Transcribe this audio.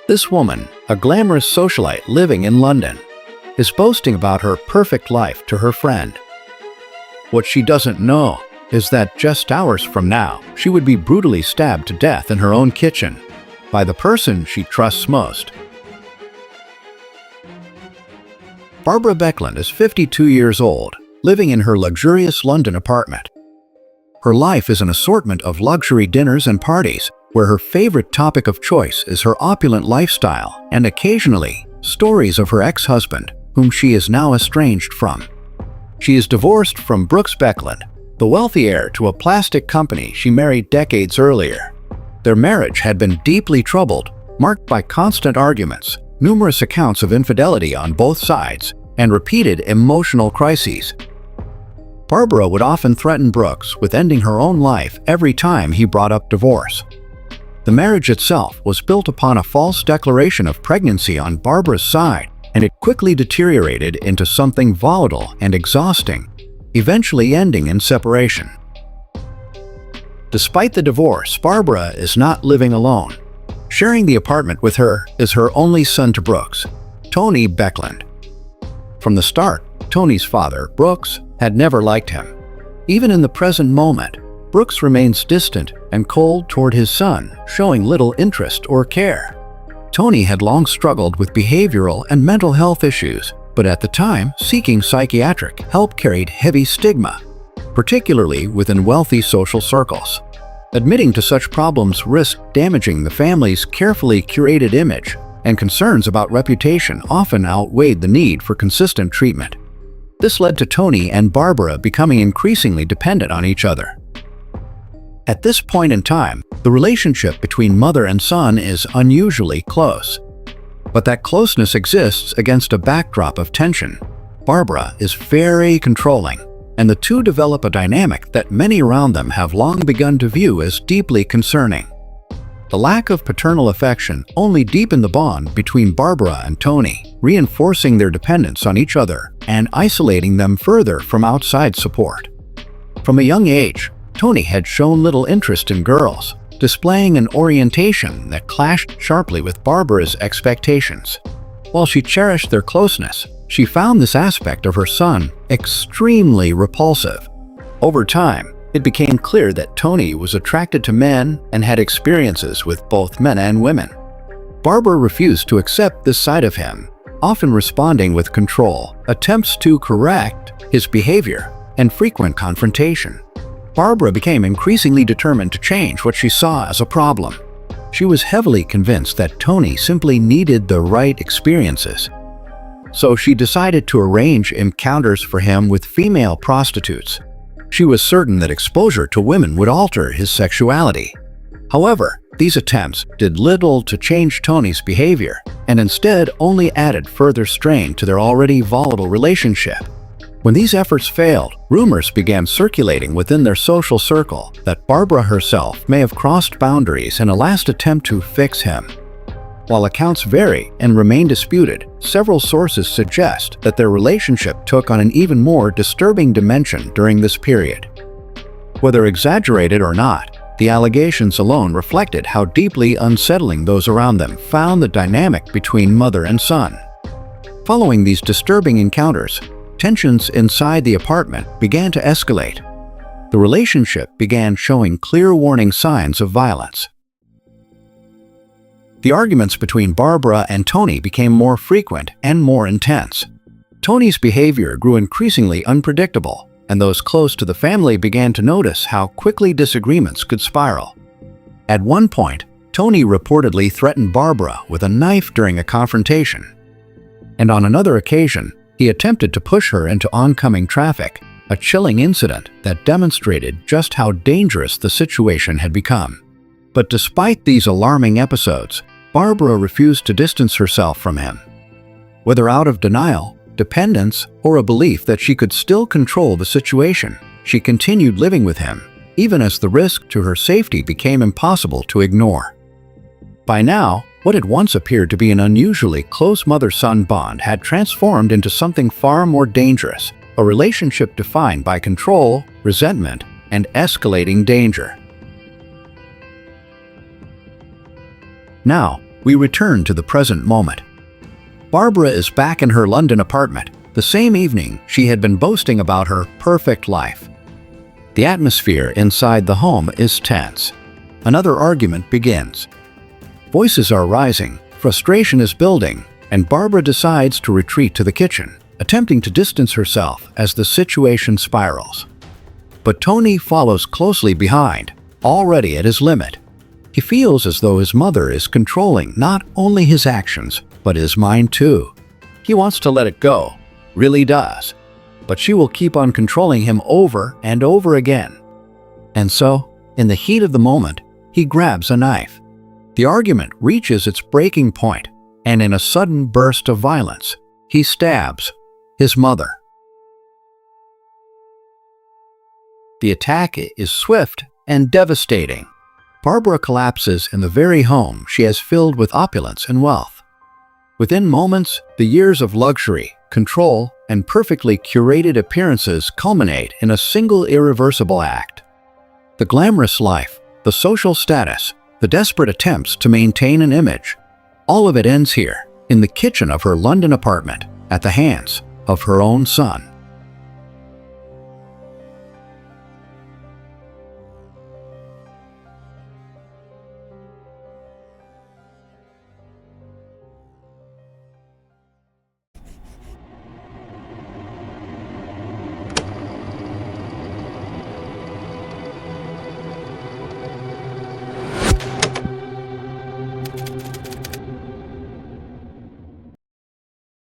This woman, a glamorous socialite living in London, is boasting about her perfect life to her friend. What she doesn't know is that just hours from now, she would be brutally stabbed to death in her own kitchen by the person she trusts most. Barbara Baekeland is 52 years old, living in her luxurious London apartment. Her life is an assortment of luxury dinners and parties, where her favorite topic of choice is her opulent lifestyle and occasionally stories of her ex-husband, whom she is now estranged from. She is divorced from Brooks Baekeland, the wealthy heir to a plastic company she married decades earlier. Their marriage had been deeply troubled, marked by constant arguments, numerous accounts of infidelity on both sides, and repeated emotional crises. Barbara would often threaten Brooks with ending her own life every time he brought up divorce. The marriage itself was built upon a false declaration of pregnancy on Barbara's side, and it quickly deteriorated into something volatile and exhausting, eventually ending in separation. Despite the divorce, Barbara is not living alone. Sharing the apartment with her is her only son to Brooks, Antony Baekeland. From the start, Tony's father, Brooks, had never liked him. Even in the present moment, Brooks remains distant and cold toward his son, showing little interest or care. Tony had long struggled with behavioral and mental health issues, but at the time, seeking psychiatric help carried heavy stigma, particularly within wealthy social circles. Admitting to such problems risked damaging the family's carefully curated image, and concerns about reputation often outweighed the need for consistent treatment. This led to Tony and Barbara becoming increasingly dependent on each other. At this point in time, the relationship between mother and son is unusually close. But that closeness exists against a backdrop of tension. Barbara is very controlling, and the two develop a dynamic that many around them have long begun to view as deeply concerning. The lack of paternal affection only deepened the bond between Barbara and Tony, reinforcing their dependence on each other and isolating them further from outside support. From a young age, Tony had shown little interest in girls, displaying an orientation that clashed sharply with Barbara's expectations. While she cherished their closeness, she found this aspect of her son extremely repulsive. Over time, it became clear that Tony was attracted to men and had experiences with both men and women. Barbara refused to accept this side of him, often responding with control, attempts to correct his behavior, and frequent confrontation. Barbara became increasingly determined to change what she saw as a problem. She was heavily convinced that Tony simply needed the right experiences. So she decided to arrange encounters for him with female prostitutes. She was certain that exposure to women would alter his sexuality. However, these attempts did little to change Tony's behavior, and instead only added further strain to their already volatile relationship. When these efforts failed, rumors began circulating within their social circle that Barbara herself may have crossed boundaries in a last attempt to fix him. While accounts vary and remain disputed, several sources suggest that their relationship took on an even more disturbing dimension during this period. Whether exaggerated or not, the allegations alone reflected how deeply unsettling those around them found the dynamic between mother and son. Following these disturbing encounters, tensions inside the apartment began to escalate. The relationship began showing clear warning signs of violence. The arguments between Barbara and Tony became more frequent and more intense. Tony's behavior grew increasingly unpredictable, and those close to the family began to notice how quickly disagreements could spiral. At one point, Tony reportedly threatened Barbara with a knife during a confrontation. And on another occasion, he attempted to push her into oncoming traffic, a chilling incident that demonstrated just how dangerous the situation had become. But despite these alarming episodes, Barbara refused to distance herself from him. Whether out of denial, dependence, or a belief that she could still control the situation, she continued living with him, even as the risk to her safety became impossible to ignore. By now, what had once appeared to be an unusually close mother-son bond had transformed into something far more dangerous, a relationship defined by control, resentment, and escalating danger. Now, we return to the present moment. Barbara is back in her London apartment, the same evening she had been boasting about her perfect life. The atmosphere inside the home is tense. Another argument begins. Voices are rising, frustration is building, and Barbara decides to retreat to the kitchen, attempting to distance herself as the situation spirals. But Tony follows closely behind, already at his limit. He feels as though his mother is controlling not only his actions, but his mind too. He wants to let it go, really does, but she will keep on controlling him over and over again. And so, in the heat of the moment, he grabs a knife. The argument reaches its breaking point, and in a sudden burst of violence, he stabs his mother. The attack is swift and devastating. Barbara collapses in the very home she has filled with opulence and wealth. Within moments, the years of luxury, control, and perfectly curated appearances culminate in a single irreversible act. The glamorous life, the social status, the desperate attempts to maintain an image, all of it ends here, in the kitchen of her London apartment, at the hands of her own son.